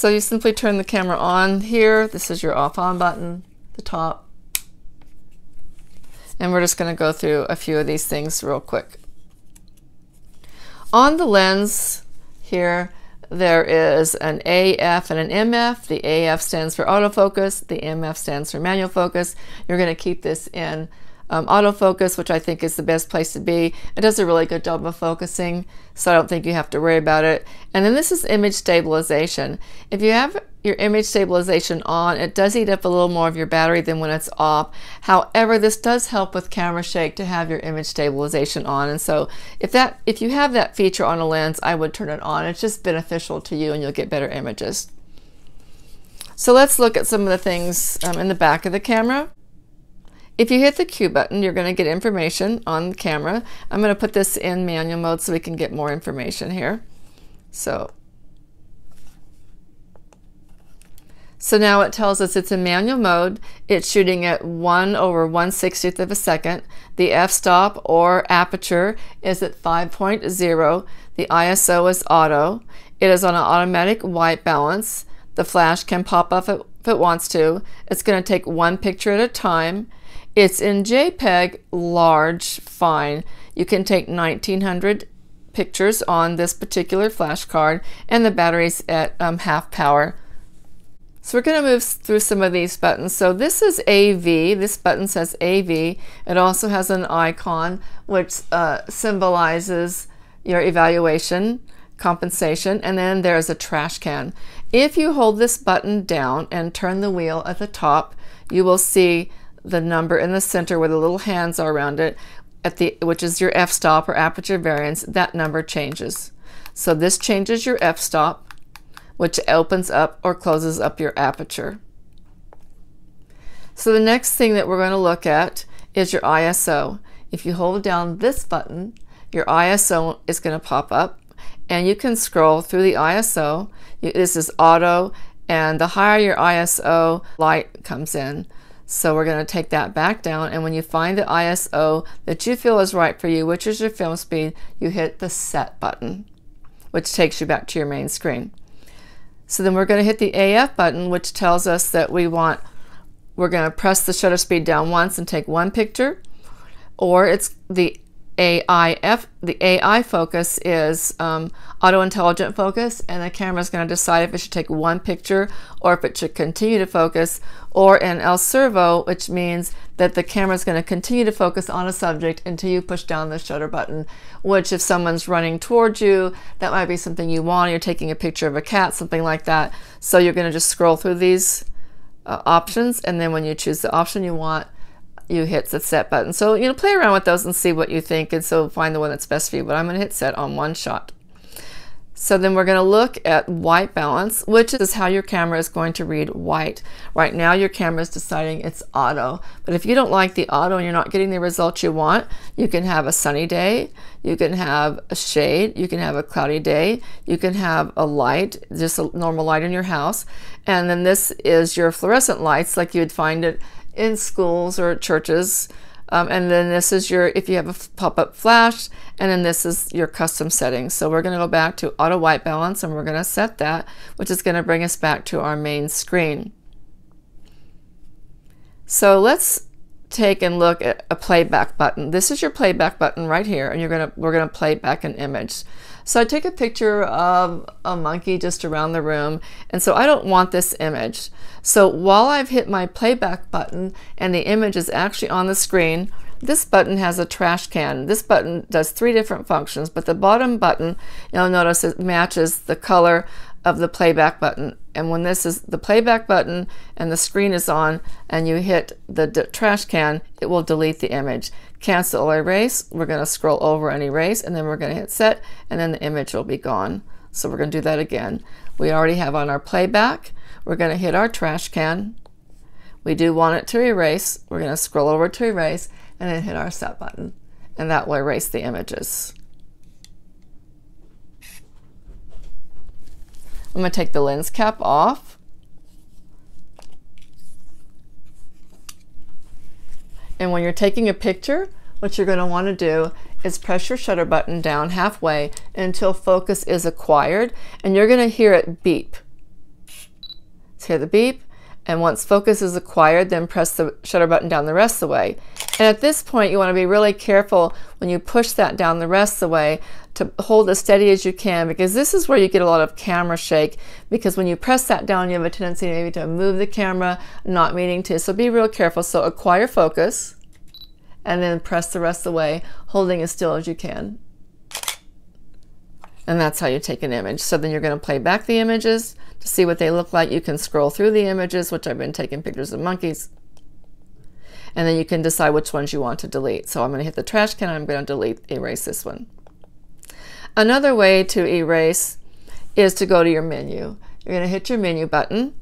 So you simply turn the camera on here. This is your off on button, the top. And we're just going to go through a few of these things real quick. On the lens here, there is an AF and an MF. The AF stands for autofocus. The MF stands for manual focus. You're going to keep this in autofocus, which I think is the best place to be. It does a really good job of focusing, so I don't think you have to worry about it. And then this is image stabilization. If you have your image stabilization on, it does eat up a little more of your battery than when it's off. However, this does help with camera shake to have your image stabilization on. And so if you have that feature on a lens, I would turn it on. It's just beneficial to you and you'll get better images. So let's look at some of the things in the back of the camera. If you hit the Q button, you're going to get information on the camera. I'm going to put this in manual mode so we can get more information here. So now it tells us it's in manual mode. It's shooting at 1/160th of a second. The f-stop or aperture is at 5.0. The ISO is auto. It is on an automatic white balance. The flash can pop up if it wants to. It's going to take one picture at a time. It's in JPEG large fine. You can take 1900 pictures on this particular flash card, and the battery's at half power. So we're going to move through some of these buttons. So this is AV. This button says AV. It also has an icon which symbolizes your evaluation, compensation, and then there's a trash can. If you hold this button down and turn the wheel at the top, you will see the number in the center where the little hands are around it, which is your f-stop or aperture variance. That number changes. So this changes your f-stop, which opens up or closes up your aperture. So the next thing that we're going to look at is your ISO. If you hold down this button, your ISO is going to pop up, and you can scroll through the ISO. This is auto, and the higher your ISO, light comes in. So we're going to take that back down, and when you find the ISO that you feel is right for you, which is your film speed, you hit the set button, which takes you back to your main screen. So then we're going to hit the AF button, which tells us that we're going to press the shutter speed down once and take one picture, or it's the AIF. The AI focus is auto intelligent focus, and the camera is going to decide if it should take one picture or if it should continue to focus, or in El Servo, which means that the camera is going to continue to focus on a subject until you push down the shutter button, which if someone's running towards you, that might be something you want. You're taking a picture of a cat, something like that. So you're going to just scroll through these options, and then when you choose the option you want, you hit the set button. So play around with those and see what you think, and so find the one that's best for you. But I'm going to hit set on one shot. So then we're going to look at white balance, which is how your camera is going to read white. Right now your camera is deciding it's auto, but if you don't like the auto and you're not getting the results you want, you can have a sunny day, you can have a shade, you can have a cloudy day, you can have a light, just a normal light in your house, and then this is your fluorescent lights like you would find it in schools or churches, and then this is if you have a pop-up flash, and then this is your custom settings. So we're going to go back to auto white balance, and we're going to set that, which is going to bring us back to our main screen. So let's take and look at a playback button. This is your playback button right here, and we're going to play back an image. So I take a picture of a monkey just around the room, and so I don't want this image. So while I've hit my playback button and the image is actually on the screen, this button has a trash can. This button does 3 different functions, but the bottom button, you'll notice it matches the color of the playback button. And when this is the playback button and the screen is on and you hit the trash can, it will delete the image. Cancel or erase, we're going to scroll over and erase, and then we're going to hit set, and then the image will be gone. So we're going to do that again. We already have on our playback. We're going to hit our trash can. We do want it to erase. We're going to scroll over to erase and then hit our set button, and that will erase the images. I'm going to take the lens cap off. And when you're taking a picture, what you're going to want to do is press your shutter button down halfway until focus is acquired, and you're going to hear it beep. So hear the beep, and once focus is acquired, then press the shutter button down the rest of the way. And at this point, you want to be really careful when you push that down the rest of the way to hold as steady as you can, because this is where you get a lot of camera shake, because when you press that down, you have a tendency maybe to move the camera, not meaning to. So be real careful. So acquire focus, and then press the rest of the way, holding as still as you can. And that's how you take an image. So then you're going to play back the images to see what they look like. You can scroll through the images, which I've been taking pictures of monkeys. And then you can decide which ones you want to delete. So I'm going to hit the trash can, and I'm going to erase this one. Another way to erase is to go to your menu. You're going to hit your menu button,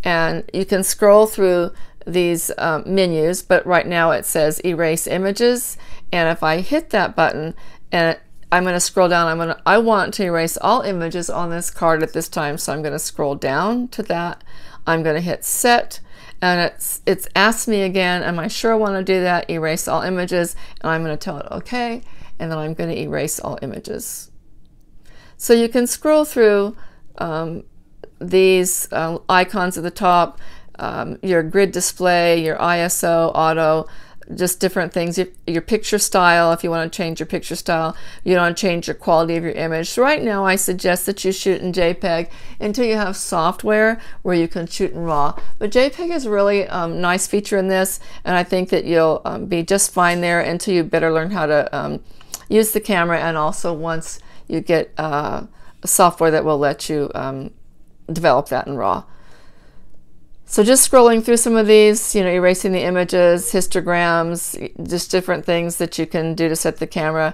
and you can scroll through these menus, but right now it says erase images. And if I hit that button, and I'm going to scroll down, I want to erase all images on this card at this time, so I'm going to scroll down to that. I'm going to hit set, and it's asked me again, am I sure I want to do that? Erase all images, and I'm going to tell it okay, and then I'm going to erase all images. So you can scroll through these icons at the top, your grid display, your ISO, auto, just different things. Your picture style, if you want to change your picture style, you want to change your quality of your image. So right now I suggest that you shoot in JPEG until you have software where you can shoot in RAW. But JPEG is really a nice feature in this, and I think that you'll be just fine there until you better learn how to use the camera, and also once you get software that will let you develop that in RAW. So just scrolling through some of these, erasing the images, histograms, just different things that you can do to set the camera,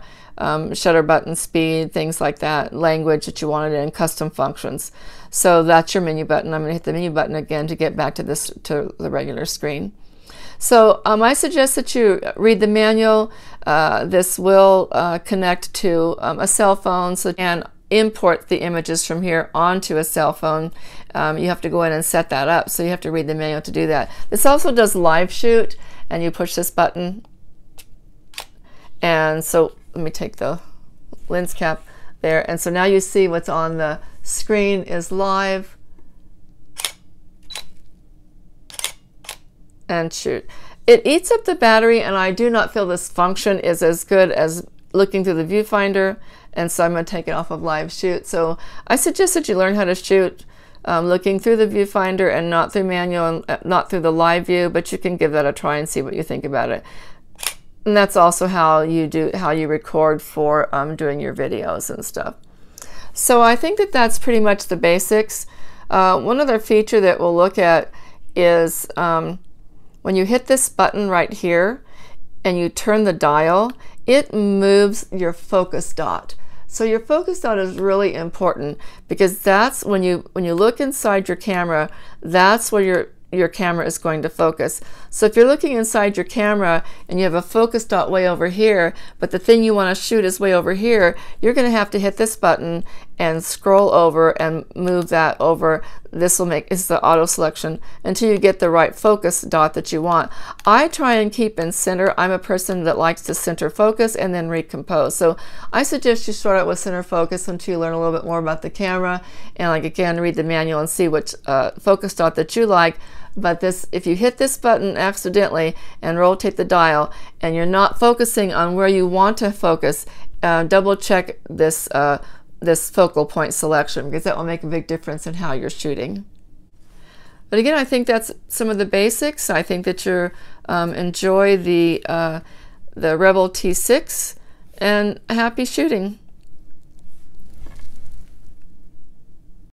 shutter button speed, things like that, language that you wanted in, custom functions. So that's your menu button. I'm going to hit the menu button again to get back to the regular screen. So I suggest that you read the manual. This will connect to a cell phone, so you can import the images from here onto a cell phone. You have to go in and set that up, so you have to read the manual to do that. This also does live shoot, and you push this button, and so let me take the lens cap there, and so now you see what's on the screen is live, and shoot. It eats up the battery, and I do not feel this function is as good as looking through the viewfinder, and so I'm going to take it off of live shoot. So I suggest that you learn how to shoot looking through the viewfinder and not through manual and not through the live view, but you can give that a try and see what you think about it. And that's also how you record for doing your videos and stuff. So I think that that's pretty much the basics. One other feature that we'll look at is when you hit this button right here and you turn the dial, it moves your focus dot. So your focus dot is really important, because that's when you look inside your camera, that's where your camera is going to focus. So if you're looking inside your camera and you have a focus dot way over here, but the thing you want to shoot is way over here, you're going to have to hit this button and scroll over and move that over. This will it's the auto selection until you get the right focus dot that you want. I try and keep in center. I'm a person that likes to center focus and then recompose. So I suggest you start out with center focus until you learn a little bit more about the camera, and again, read the manual and see which focus dot that you like. But if you hit this button accidentally and rotate the dial and you're not focusing on where you want to focus, double check this focal point selection, because that will make a big difference in how you're shooting. But again, I think that's some of the basics. I think that you enjoy the Rebel T6, and happy shooting.